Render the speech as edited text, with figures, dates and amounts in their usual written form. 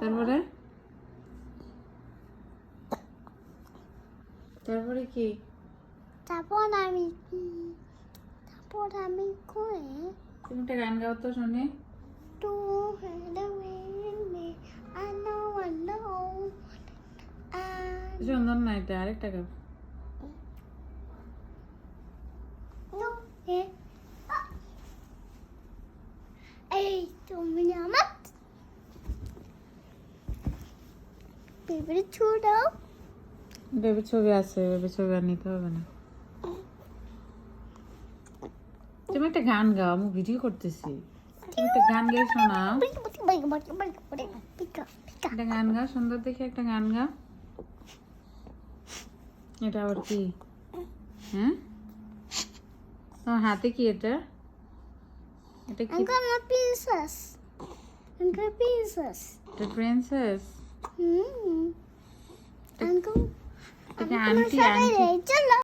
তারপরে তারপরে কি? তারপর আমি করে তুমি একটা গান গাও তো শুনি। to the wind I know সুন্দর না এটা, আরেকটা গাও। এই তুমি আমার বেবির ছবি দাও। বেবি ছবি আছে, বেবি ছবি আর নিতে হবে না। তুমি একটা গান গাও, আমি ভিডিও করতেছি। তুমি একটা গান গেয়ে শোনাও। একটা গান গাও, সুন্দর দেখে একটা গান গাও। এটা আবার কি? হ্যাঁ, তোমার হাতে কি এটা? এটা কি? I'm gonna princess. I'm gonna princess. এটা প্রিন্সেস? I'm gonna. এটা আন্টি, আন্টি। চলো